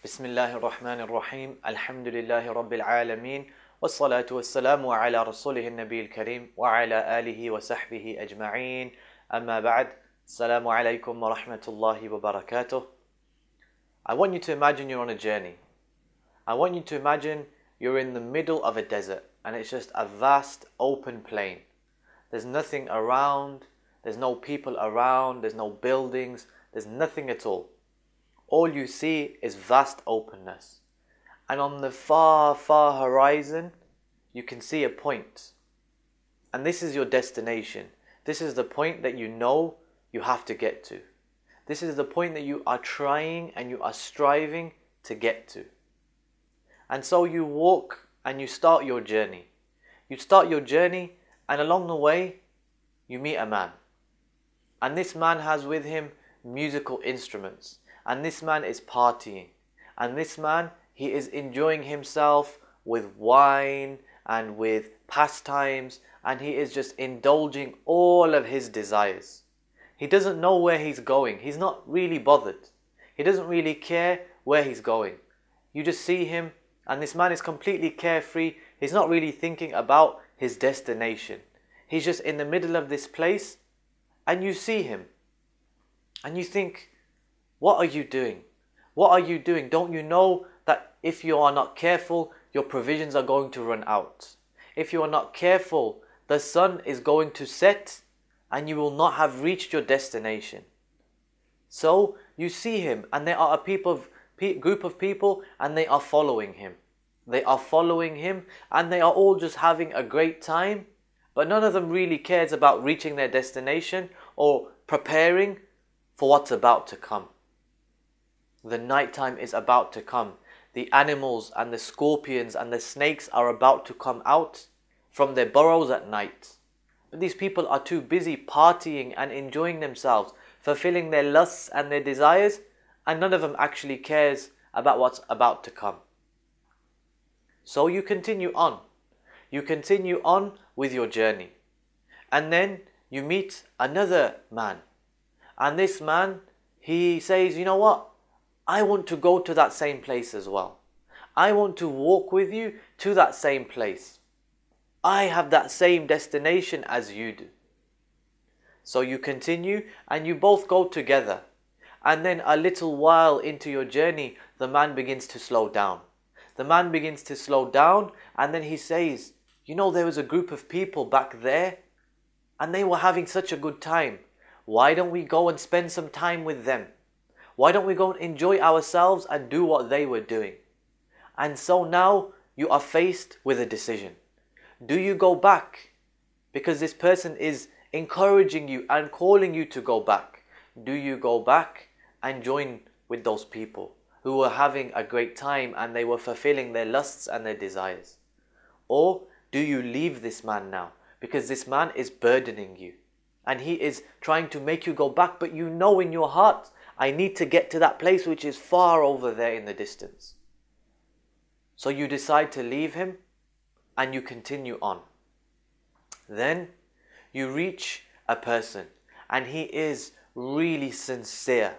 Bismillahir Rahmanir Rahim. Alhamdulillahi Rabbil Alameen. Wassalatu wassalamu ala rasulihi nabiyil kareem wa ala alihi wa sahbihi ajma'een. Amma ba'd. Assalamu alaikum wa rahmatullahi wa barakatuh. I want you to imagine you're on a journey. I want you to imagine you're in the middle of a desert and it's just a vast open plain. There's nothing around, there's no people around, there's no buildings, there's nothing at all. All you see is vast openness. And on the far, far horizon, you can see a point. And this is your destination. This is the point that you know you have to get to. This is the point that you are trying and you are striving to get to. And so you walk and you start your journey. You start your journey and along the way, you meet a man. And this man has with him musical instruments. And this man is partying. And this man, he is enjoying himself with wine and with pastimes. And he is just indulging all of his desires. He doesn't know where he's going. He's not really bothered. He doesn't really care where he's going. You just see him and this man is completely carefree. He's not really thinking about his destination. He's just in the middle of this place and you see him. And you think, what are you doing? What are you doing? Don't you know that if you are not careful, your provisions are going to run out? If you are not careful, the sun is going to set and you will not have reached your destination. So you see him and there are a group of people and they are following him. They are following him and they are all just having a great time, but none of them really cares about reaching their destination or preparing for what's about to come. The nighttime is about to come. The animals and the scorpions and the snakes are about to come out from their burrows at night. But these people are too busy partying and enjoying themselves, fulfilling their lusts and their desires, and none of them actually cares about what's about to come. So you continue on. You continue on with your journey. And then you meet another man. And this man, he says, you know what? I want to go to that same place as well. I want to walk with you to that same place. I have that same destination as you do. So you continue and you both go together. And then a little while into your journey, the man begins to slow down. The man begins to slow down and then he says, you know, there was a group of people back there and they were having such a good time. Why don't we go and spend some time with them? Why don't we go and enjoy ourselves and do what they were doing? And so now you are faced with a decision. Do you go back? Because this person is encouraging you and calling you to go back. Do you go back and join with those people who were having a great time and they were fulfilling their lusts and their desires? Or do you leave this man now? Because this man is burdening you. And he is trying to make you go back, but you know in your heart, I need to get to that place which is far over there in the distance. So you decide to leave him and you continue on. Then you reach a person and he is really sincere.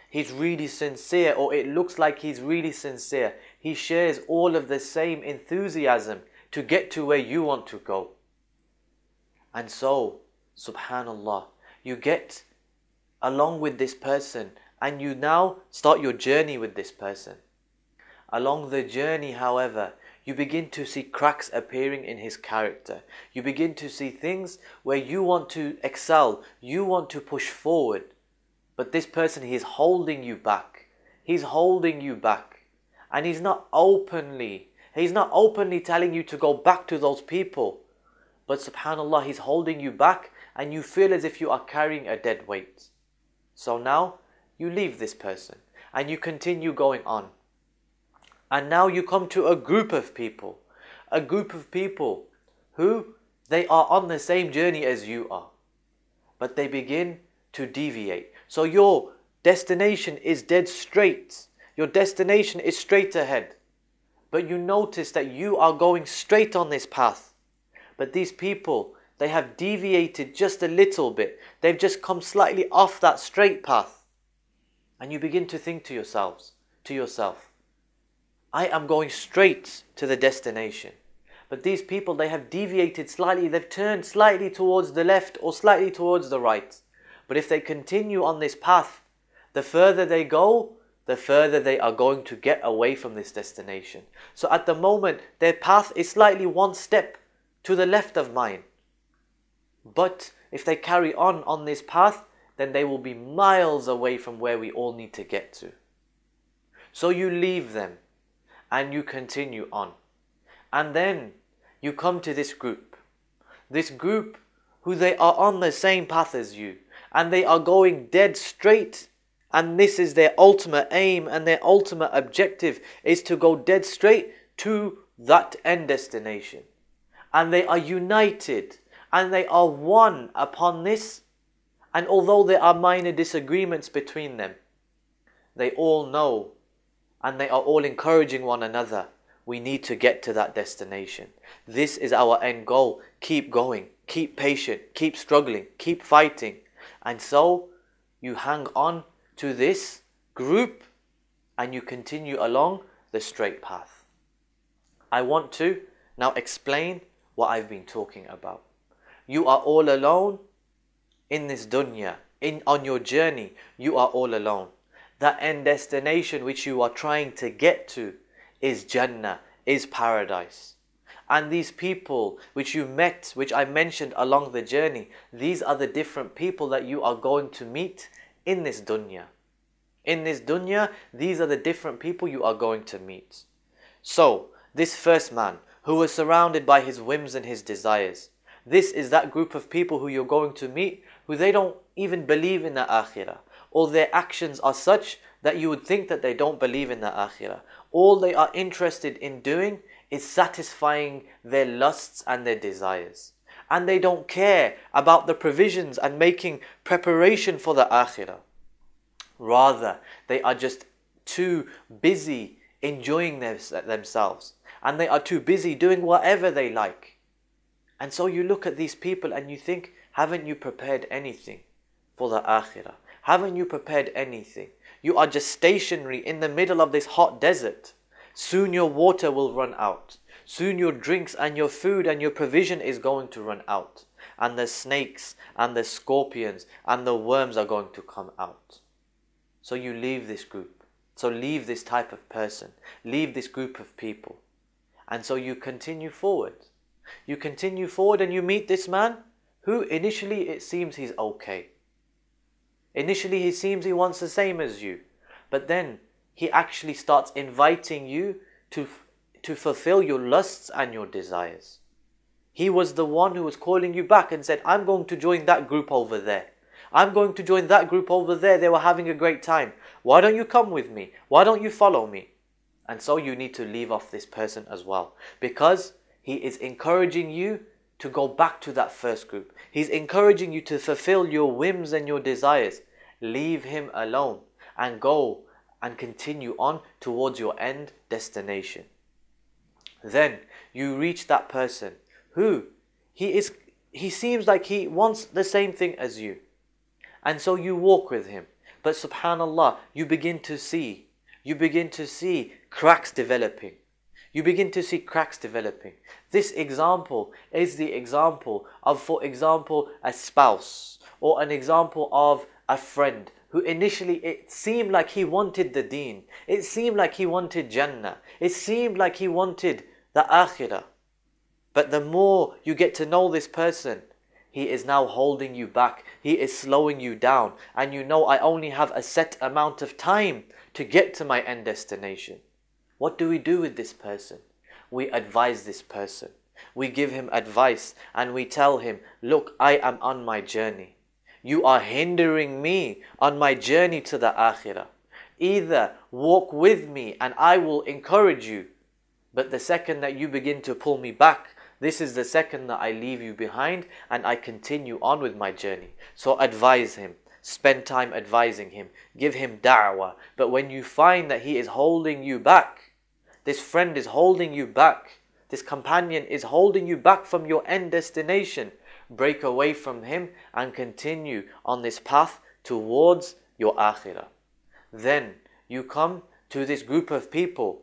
He's really sincere, or it looks like he's really sincere. He shares all of the same enthusiasm to get to where you want to go. And so, subhanallah, you get along with this person and you now start your journey with this person. Along the journey, however, you begin to see cracks appearing in his character. You begin to see things where you want to excel, you want to push forward. But this person, he is holding you back. He's holding you back. And he's not openly telling you to go back to those people. But subhanallah, he's holding you back and you feel as if you are carrying a dead weight. So now you leave this person and you continue going on. And now you come to a group of people who they are on the same journey as you are. But they begin to deviate. So your destination is dead straight. Your destination is straight ahead. But you notice that you are going straight on this path. But these people, they have deviated just a little bit. They've just come slightly off that straight path. And you begin to think to yourself, I am going straight to the destination. But these people, they have deviated slightly, they've turned slightly towards the left or slightly towards the right. But if they continue on this path, the further they go, the further they are going to get away from this destination. So at the moment, their path is slightly one step to the left of mine. But if they carry on this path, then they will be miles away from where we all need to get to. So you leave them and you continue on. And then you come to this group who they are on the same path as you, and they are going dead straight, and this is their ultimate aim and their ultimate objective is to go dead straight to that end destination. And they are united and they are one upon this, and although there are minor disagreements between them, they all know and they are all encouraging one another. We need to get to that destination. This is our end goal. Keep going, keep patient, keep struggling, keep fighting. And so you hang on to this group and you continue along the straight path. I want to now explain what I've been talking about. You are all alone in this dunya, on your journey. You are all alone. That end destination which you are trying to get to is Jannah, is paradise. And these people which you met, which I mentioned along the journey, these are the different people that you are going to meet in this dunya. In this dunya, these are the different people you are going to meet. So, this first man who was surrounded by his whims and his desires, this is that group of people who you're going to meet who they don't even believe in the akhirah. Or their actions are such that you would think that they don't believe in the akhirah. All they are interested in doing is satisfying their lusts and their desires. And they don't care about the provisions and making preparation for the akhirah. Rather, they are just too busy enjoying themselves. And they are too busy doing whatever they like. And so you look at these people and you think, haven't you prepared anything for the akhirah? Haven't you prepared anything? You are just stationary in the middle of this hot desert. Soon your water will run out. Soon your drinks and your food and your provision is going to run out. And the snakes and the scorpions and the worms are going to come out. So you leave this group. So leave this type of person. Leave this group of people. And so you continue forward. You continue forward and you meet this man who initially it seems he's okay. Initially he seems he wants the same as you. But then he actually starts inviting you to fulfill your lusts and your desires. He was the one who was calling you back and said, I'm going to join that group over there. I'm going to join that group over there. They were having a great time. Why don't you come with me? Why don't you follow me? And so you need to leave off this person as well. Because he is encouraging you to go back to that first group. He's encouraging you to fulfill your whims and your desires. Leave him alone and go and continue on towards your end destination. Then you reach that person who he seems like he wants the same thing as you. And so you walk with him. But subhanallah, you begin to see cracks developing. You begin to see cracks developing. This example is the example of, for example, a spouse or an example of a friend who initially it seemed like he wanted the deen. It seemed like he wanted Jannah. It seemed like he wanted the akhirah. But the more you get to know this person, he is now holding you back. He is slowing you down. And you know, I only have a set amount of time to get to my end destination. What do we do with this person? We advise this person. We give him advice and we tell him, look, I am on my journey. You are hindering me on my journey to the akhirah. Either walk with me and I will encourage you. But the second that you begin to pull me back, this is the second that I leave you behind and I continue on with my journey. So advise him. Spend time advising him. Give him da'wah. But when you find that he is holding you back, this friend is holding you back, this companion is holding you back from your end destination, break away from him and continue on this path towards your akhirah. Then you come to this group of people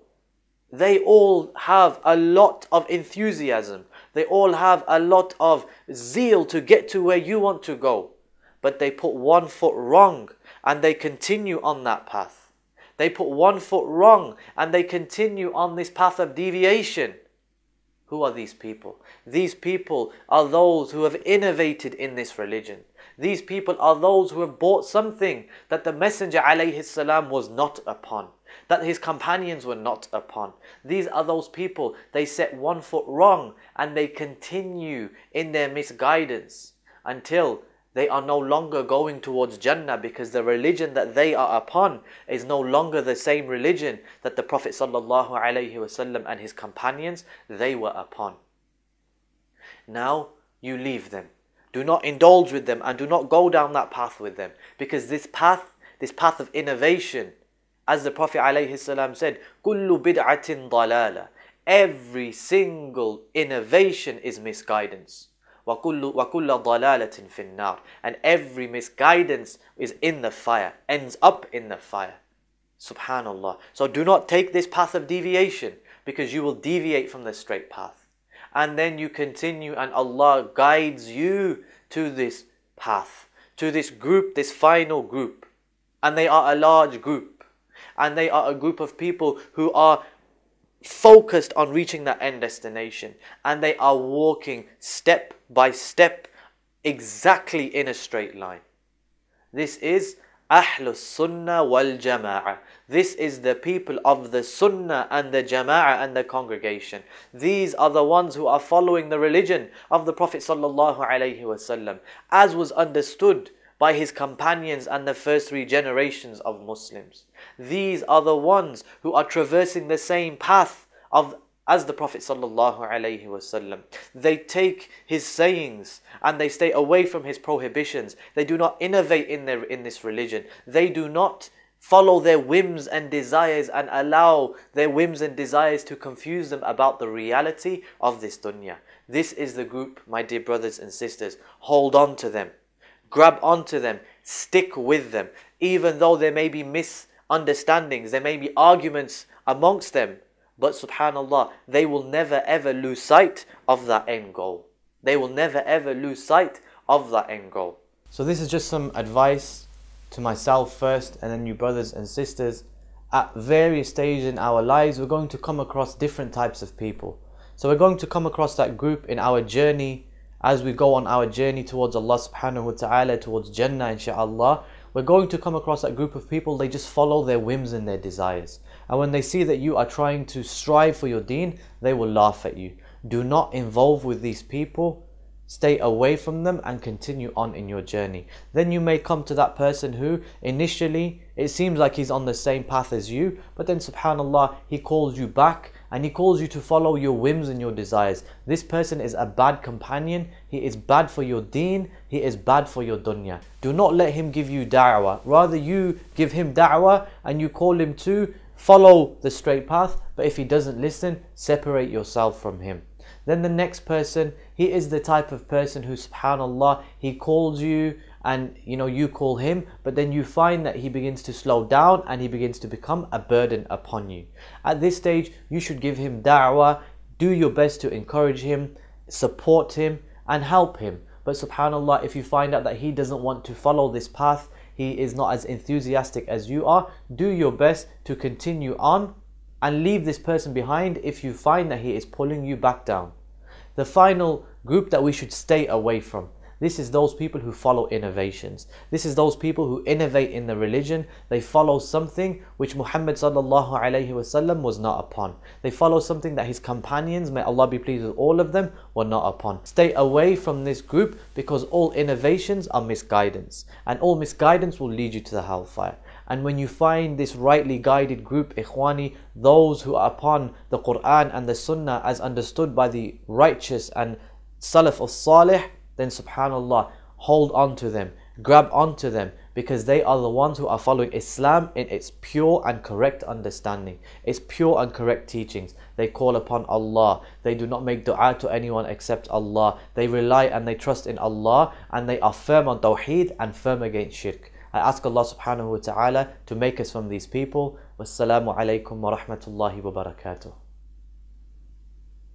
they all have a lot of enthusiasm. They all have a lot of zeal to get to where you want to go. But they put one foot wrong and they continue on that path. They put one foot wrong and they continue on this path of deviation. Who are these people? These people are those who have innovated in this religion. These people are those who have brought something that the Messenger alayhi salam was not upon, that his companions were not upon. These are those people, they set one foot wrong and they continue in their misguidance until they are no longer going towards Jannah, because the religion that they are upon is no longer the same religion that the Prophet ﷺ and his companions, they were upon. Now you leave them. Do not indulge with them and do not go down that path with them, because this path of innovation, as the Prophet ﷺ said, كُلُّ بِدْعَةٍ ضَلَالَةٍ, every single innovation is misguidance. وَكُلُّ ضَلَالَةٍ فِي النَّارِ, and every misguidance is in the fire, ends up in the fire. Subhanallah. So do not take this path of deviation, because you will deviate from the straight path. And then you continue and Allah guides you to this path, to this group, this final group. And they are a large group. And they are a group of people who are focused on reaching that end destination, and they are walking step by step exactly in a straight line. This is Ahlus Sunnah wal Jama'ah. This is the people of the Sunnah and the Jama'ah and the congregation. These are the ones who are following the religion of the Prophet sallallahu alaihi wasallam, as was understood by his companions and the first 3 generations of Muslims. These are the ones who are traversing the same path as the Prophet sallallahu alaihi wasallam. They take his sayings and they stay away from his prohibitions. They do not innovate in this religion. They do not follow their whims and desires and allow their whims and desires to confuse them about the reality of this dunya. This is the group, my dear brothers and sisters. Hold on to them. Grab onto them, stick with them, even though there may be misunderstandings, there may be arguments amongst them, but subhanallah, they will never ever lose sight of that end goal. They will never ever lose sight of that end goal. So this is just some advice to myself first, and then you brothers and sisters. At various stages in our lives, we're going to come across different types of people. So we're going to come across that group in our journey. As we go on our journey towards Allah subhanahu wa ta'ala, towards Jannah inshaAllah, we're going to come across that group of people. They just follow their whims and their desires. And when they see that you are trying to strive for your deen, they will laugh at you. Do not involve with these people. Stay away from them and continue on in your journey. Then you may come to that person who initially it seems like he's on the same path as you, but then subhanallah, he calls you back and he calls you to follow your whims and your desires. This person is a bad companion. He is bad for your deen. He is bad for your dunya. Do not let him give you da'wah. Rather you give him da'wah and you call him to follow the straight path. But if he doesn't listen, separate yourself from him. Then the next person, he is the type of person who subhanallah, he calls you and you call him, but then you find that he begins to slow down and he begins to become a burden upon you. At this stage, you should give him da'wah, do your best to encourage him, support him and help him. But subhanallah, if you find out that he doesn't want to follow this path, he is not as enthusiastic as you are, do your best to continue on and leave this person behind if you find that he is pulling you back down. The final group that we should stay away from, this is those people who follow innovations. This is those people who innovate in the religion. They follow something which Muhammad sallallahu alaihi wasallam was not upon. They follow something that his companions, may Allah be pleased with all of them, were not upon. Stay away from this group, because all innovations are misguidance, and all misguidance will lead you to the hellfire. And when you find this rightly guided group, ikhwani, those who are upon the Quran and the Sunnah as understood by the righteous and Salaf al-Salih, then subhanallah, hold on to them, grab onto them, because they are the ones who are following Islam in its pure and correct understanding, its pure and correct teachings. They call upon Allah, they do not make dua to anyone except Allah, they rely and they trust in Allah, and they are firm on Tawheed and firm against Shirk. I ask Allah subhanahu wa ta'ala to make us from these people. Wassalamu alaikum wa rahmatullahi wa barakatuh.